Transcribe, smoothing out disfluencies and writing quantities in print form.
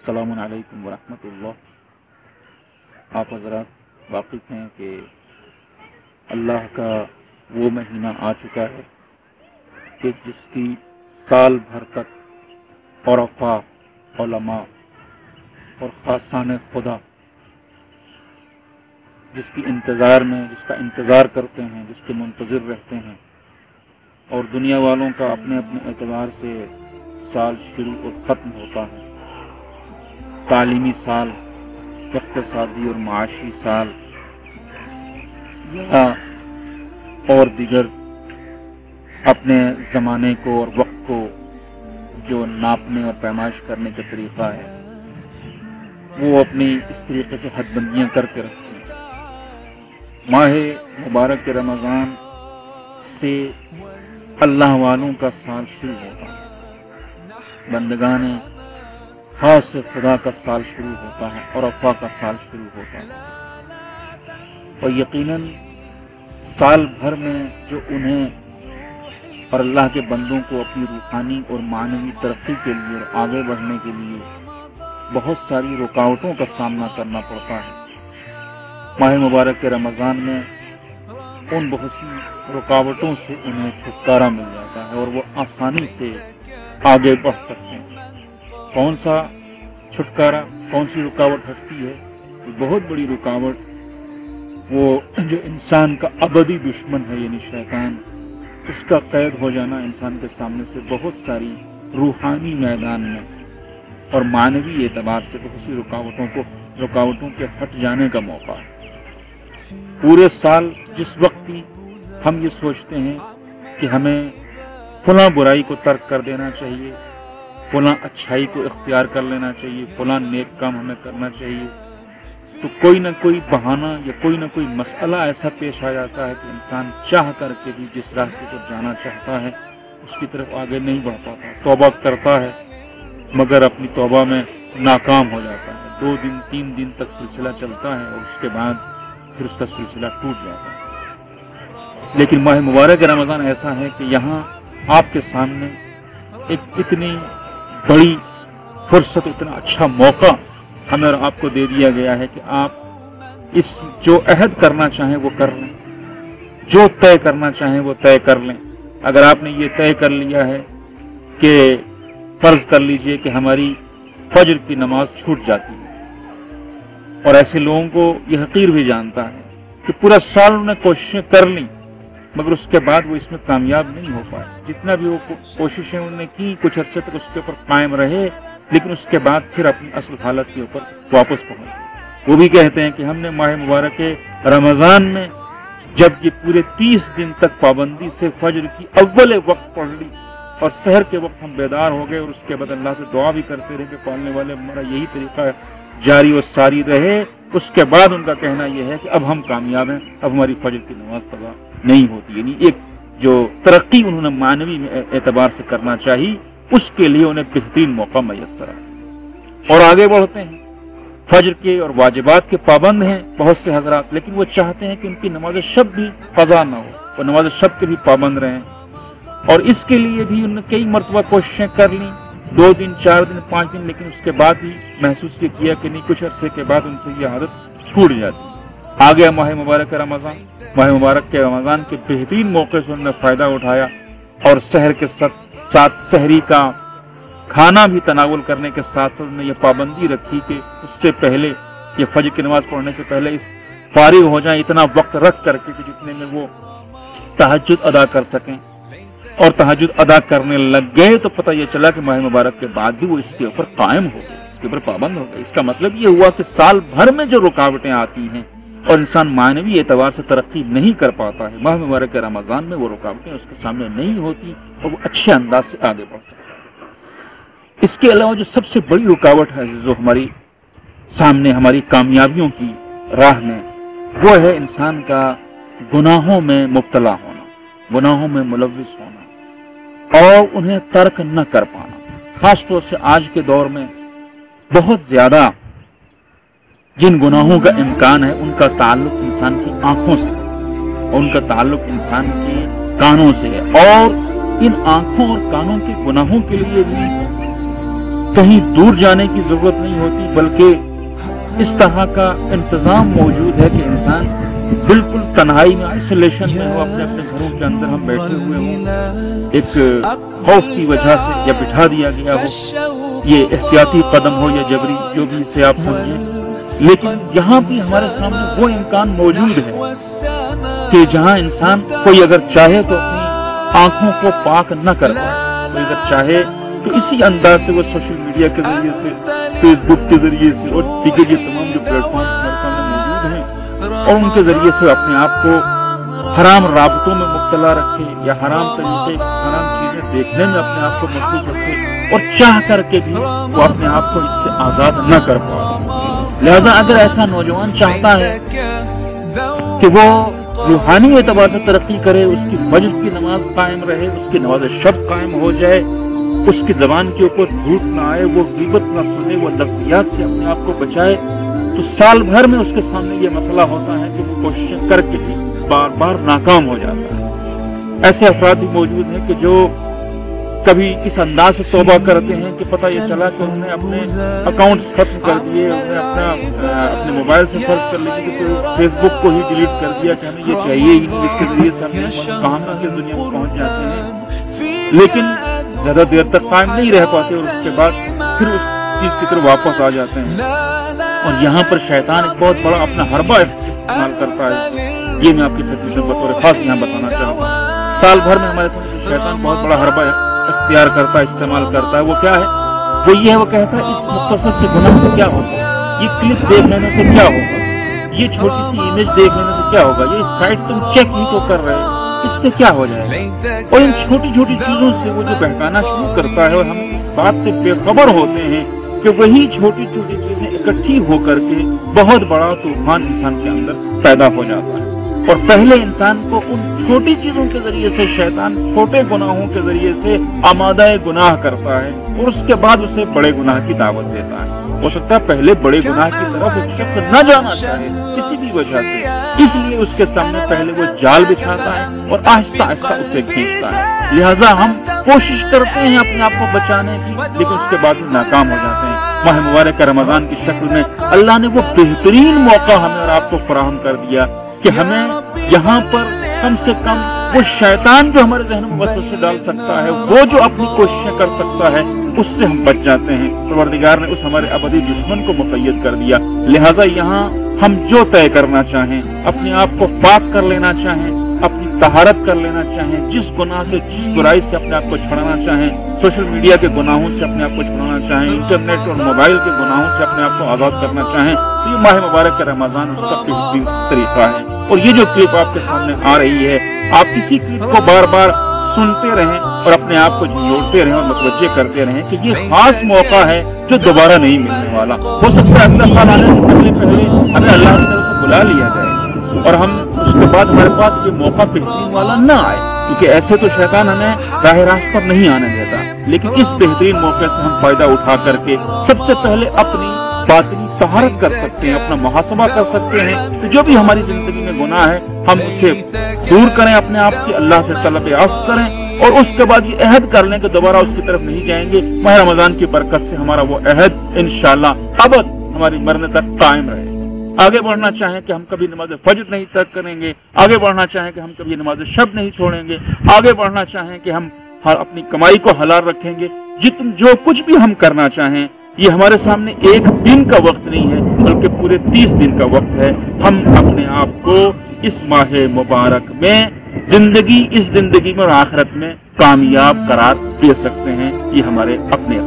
السلام علیکم ورحمۃ اللہ۔ آپ حضرات واقف ہیں کہ اللہ کا وہ مہینہ آ چکا ہے کہ جس کی سال بھر تک عرفاء، علماء اور خاصان خدا جس کا انتظار کرتے ہیں، جس کے منتظر رہتے ہیں، اور دنیا والوں کا اپنے اپنے اعتبار سے سال شروع اور ختم ہوتا ہے۔ تعلیمی سال، اقتصادی اور معاشی سال، یا اور دیگر اپنے زمانے کو اور وقت کو جو ناپنے اور پیمائش کرنے کا طریقہ ہے، وہ اپنی اس طریقے سے حد بندیاں کر کے رکھتے ہیں۔ ماہ مبارک رمضان سے اللہ والوں کا سال شروع ہوتا ہے، بندگان خاص سے خدا کا سال شروع ہوتا ہے، عرفاء کا سال شروع ہوتا ہے۔ اور یقیناً سال بھر میں جو انہیں اور اللہ کے بندوں کو اپنی روحانی اور معنوی ترقی کے لیے اور آگے بڑھنے کے لیے بہت ساری رکاوٹوں کا سامنا کرنا پڑتا ہے، ماہ مبارک کے رمضان میں ان بہت سی رکاوٹوں سے انہیں چھٹکارا مل جاتا ہے اور وہ آسانی سے آگے بڑھ سکتے ہیں۔ کون سا چھٹکارا، کون سی رکاوٹ ہٹتی ہے؟ بہت بڑی رکاوٹ وہ جو انسان کا ابدی دشمن ہے، یعنی شیطان، اس کا قید ہو جانا انسان کے سامنے سے بہت ساری روحانی میدان میں اور معنوی اعتبار سے بہت سی رکاوٹوں کے ہٹ جانے کا موقع ہے۔ پورے سال جس وقت بھی ہم یہ سوچتے ہیں کہ ہمیں فلاں برائی کو ترک کر دینا چاہیے، فلاں اچھائی کو اختیار کر لینا چاہیے، فلاں نیک کام ہمیں کرنا چاہیے، تو کوئی نہ کوئی بہانہ یا کوئی نہ کوئی مسئلہ ایسا پیش آ جاتا ہے کہ انسان چاہ کر کے بھی جس راہ کی طرف جانا چاہتا ہے اس کی طرف آگے نہیں بڑھ پاتا، توبہ کرتا ہے مگر اپنی توبہ میں ناکام ہو جاتا ہے۔ 2 دن 3 دن تک سلسلہ چلتا ہے اور اس کے بعد پھر اس کا سلسلہ ٹوٹ جاتا ہے۔ لیکن ماہ مبارک رمضان ایسا ہے کہ یہاں آپ کے سامنے ایک اتنی بڑی فرصت، اتنا اچھا موقع ہمیں اور آپ کو دے دیا گیا ہے کہ آپ اس جو عہد کرنا چاہیں وہ کر لیں، جو طے کرنا چاہیں وہ طے کر لیں۔ اگر آپ نے یہ طے کر لیا ہے کہ فرض کر لیجئے کہ ہماری فجر کی نماز چھوٹ جاتی ہے، اور ایسے لوگوں کو یہ حقیر بھی جانتا ہے کہ پورا سال انہوں نے کوششیں کر لیں مگر اس کے بعد وہ اس میں کامیاب نہیں ہو پائے، جتنا بھی وہ کوششیں انہوں نے کی کچھ عرصے تک اس کے اوپر قائم رہے، لیکن اس کے بعد پھر اپنی اصل حالت کے اوپر واپس پہنچ گئے۔ وہ بھی کہتے ہیں کہ ہم نے ماہ مبارک رمضان میں جب یہ پورے 30 دن تک پابندی سے فجر کی اول وقت پڑھ لی اور سحر کے وقت ہم بیدار ہو گئے، اور اس کے بعد اللہ سے دعا بھی کرتے رہے کہ پالنے والے ہمارا یہی طریقہ جاری و ساری رہے، اس کے بعد ان کا کہنا یہ ہے کہ اب ہم کامیاب ہیں، اب ہماری فجر کی نماز قضا نہیں ہوتی۔ یعنی ایک جو ترقی انہوں نے معنوی اعتبار سے کرنا چاہی، اس کے لیے انہیں بہترین موقع میسر ہے اور آگے بڑھتے ہیں۔ فجر کے اور واجبات کے پابند ہیں بہت سے حضرات، لیکن وہ چاہتے ہیں کہ ان کی نماز شب بھی قضا نہ ہو، وہ نماز شب کے بھی پابند رہیں، اور اس کے لیے بھی انہوں نے کئی مرتبہ کوششیں کر لیں، 2 دن 4 دن 5 دن، لیکن اس کے بعد بھی محسوس یہ کیا کہ نہیں، کچھ عرصے کے بعد ان سے یہ عادت چھوٹ جاتی۔ آ گیا ماہ مبارک رمضان، ماہ مبارک کے رمضان کے بہترین موقع سے انہوں نے فائدہ اٹھایا اور سحر کے ساتھ سحری کا کھانا بھی تناول کرنے کے ساتھ ساتھ انہوں نے یہ پابندی رکھی کہ اس سے پہلے، یہ فجر کی نماز پڑھنے سے پہلے اس فارغ ہو جائیں اتنا وقت رکھ کر کے کہ جتنے میں وہ تہجد ادا کر سکیں، اور تہجد ادا کرنے لگ گئے تو پتہ یہ چلا کہ ماہ مبارک کے بعد بھی وہ اس کے اوپر قائم ہو گئے، اس کے اوپر پابند ہو گئے۔ اس کا مطلب یہ ہوا کہ سال بھر میں جو رکاوٹیں آتی ہیں اور انسان معنوی اعتبار سے ترقی نہیں کر پاتا ہے، ماہ مبارک رمضان میں وہ رکاوٹیں اس کے سامنے نہیں ہوتی اور وہ اچھے انداز سے آگے بڑھ سکتا ہے۔ इसके अलावा जो सबसे बड़ी रुकावट है जो हमारी सामने हमारी कामयाबियों की राह में, वो है इंसान का गुनाहों में मुब्तला होना, गुनाहों में मुलव्विस होना और उन्हें तर्क न कर पाना। खास तौर से आज के दौर में बहुत ज्यादा जिन गुनाहों का इम्कान है उनका ताल्लुक इंसान की आंखों से और उनका ताल्लुक इंसान के कानों से है, और इन आंखों और कानों के गुनाहों के लिए भी कहीं दूर जाने की जरूरत नहीं होती, बल्कि इस तरह का इंतजाम मौजूद है कि इंसान बिल्कुल तन्हाई में, आइसोलेशन में हो, अपने अपने घरों के अंदर हम बैठे हुए हों, एक खौफ की वजह से या बिठा दिया गया हो, ये एहतियाती कदम हो या जबरी, जो भी इसे आप समझें, लेकिन यहाँ भी हमारे सामने वो इम्कान मौजूद है कि जहाँ इंसान कोई अगर चाहे तो अपनी आंखों को पाक न कर पाए, कोई अगर चाहे तो इसी अंदाज से वो सोशल मीडिया के जरिए से, फेसबुक के जरिए से और दीगर ये तमाम जो प्लेटफॉर्म हमारे सामने मौजूद हैं, और उनके जरिए से अपने आप को हराम राबतों में मुब्तला रखे या हराम तरीके, हराम चीजें देखने में अपने आप को मशगूल रखे, और चाह करके भी वो अपने आप को इससे आजाद न कर पाए। लिहाजा अगर ऐसा नौजवान चाहता है कि वो रूहानी एतबार से तरक्की करे, उसकी फज्र की नमाज कायम रहे, उसकी नमाज शब कायम हो जाए, उसकी जबान के ऊपर झूठ ना आए, वो ग़ीबत ना सुने, वो लग़्वियात से अपने आप को बचाए, तो साल भर में उसके सामने ये मसला होता है कि वो कोशिशें करके भी बार बार नाकाम हो जाता है। ऐसे अफराद भी मौजूद हैं कि जो कभी इस अंदाज से तौबा करते हैं कि पता ये चला कि उन्होंने अपने अकाउंट्स खत्म कर दिए, उन्होंने अपने मोबाइल से फर्ज कर लीजिए कि फेसबुक को ही डिलीट कर दिया कि हमें ये चाहिए ही नहीं, इसके जरिए से हम कहां की दुनिया में पहुंच जाते हैं, लेकिन ज्यादा देर तक कायम नहीं रह पाते और उसके बाद फिर उस चीज की तरफ वापस आ जाते हैं। और यहाँ पर शैतान एक बहुत बड़ा अपना हरबा इस्तेमाल करता है, ये मैं आपकी खिदमत में बतौर खास यहाँ बताना चाहूँगा। साल भर में हमारे सामने शैतान बहुत बड़ा हरबा इख्तियार करता है, इस्तेमाल करता है। वो क्या है? वो ये है, वो कहता है इस मुख्तसर से गुनाह से क्या होगा, ये क्लिप देख लेने से क्या होगा, ये छोटी सी इमेज देख लेने से क्या होगा, ये साइट तुम चेक ही तो कर रहे हो, इससे क्या हो जाएगा। और इन छोटी छोटी चीजों से वो जो बहकाना शुरू करता है, और हम इस बात से बेखबर होते हैं कि वही छोटी छोटी चीजें इकट्ठी होकर के बहुत बड़ा तूफान इंसान के अंदर पैदा हो जाता है। और पहले इंसान को उन छोटी चीजों के जरिए से शैतान छोटे गुनाहों के जरिए से आमादा गुनाह करता है, और उसके बाद उसे बड़े गुनाह की दावत देता है। हो सकता है पहले बड़े गुनाह की तरफ एक शख्स न जाना चाहे किसी भी वजह से, इसलिए उसके सामने पहले वो जाल बिछाता है और आहिस्ता आहिस्ता उसे खींचता है। लिहाजा हम कोशिश करते हैं अपने आप को बचाने की, लेकिन उसके बाद नाकाम हो जाते हैं। माह मुबारक रमजान की शक्ल में अल्लाह ने वो बेहतरीन मौका हमें और आपको फराहम कर दिया कि हमें यहाँ पर कम से कम वो शैतान जो हमारे जहन में वसवसे डाल सकता है, वो जो अपनी कोशिशें कर सकता है, उससे हम बच जाते हैं। परवरदिगार ने उस हमारे अबदी दुश्मन को मुक़य्यद कर दिया। लिहाजा यहाँ हम जो तय करना चाहें, अपने आप को पाक कर लेना चाहें, अपनी तहारत कर लेना चाहें, जिस गुनाह से, जिस बुराई से अपने आप को छुड़ाना चाहें, सोशल मीडिया के गुनाहों से अपने आप को छुड़ाना चाहें, इंटरनेट और मोबाइल के गुनाहों से अपने आप को आज़ाद करना चाहें, तो ये माह मुबारक का रमजान उसका बेहतरीन तरीका है। और ये जो क्लिप आपके सामने आ रही है, आप इसी क्लिप को बार बार सुनते रहें और अपने आप को झंझोड़ते रहें और मुतवज्जे करते रहें कि ये खास मौका है जो दोबारा नहीं मिलने वाला। हो सकता है अगला साल आने से पहले हमें अल्लाह की तरफ से बुला लिया जाए और हम उसके बाद हमारे पास ये मौका बेहतरीन वाला ना आए, क्योंकि ऐसे तो शैतान हमें राह रास्त पर नहीं आने देता। लेकिन इस बेहतरीन मौके से हम फायदा उठा करके सबसे पहले अपनी बातिनी तहारत कर सकते हैं, अपना मुहासबा कर सकते हैं। तो जो भी हमारी जिंदगी में गुनाह है हम उसे दूर करें, अपने आप से अल्लाह से तलब आफ़ करें, और उसके बाद ये अहद कर लें कि दोबारा उसकी तरफ नहीं जाएंगे। माह रमजान की बरकत से हमारा वो अहद इंशाअल्लाह अबद हमारी मरने तक कायम रहे। आगे बढ़ना चाहें कि हम कभी नमाज फज्र नहीं तर्क करेंगे, आगे बढ़ना चाहें कि हम कभी नमाज शब नहीं छोड़ेंगे, आगे बढ़ना चाहें कि हम अपनी कमाई को हलाल रखेंगे, जो कुछ भी हम करना चाहें, ये हमारे सामने एक दिन का वक्त नहीं है बल्कि पूरे 30 दिन का वक्त है। हम अपने आप को इस माह मुबारक में इस जिंदगी में और आखिरत में कामयाब करार दे सकते हैं। ये हमारे अपने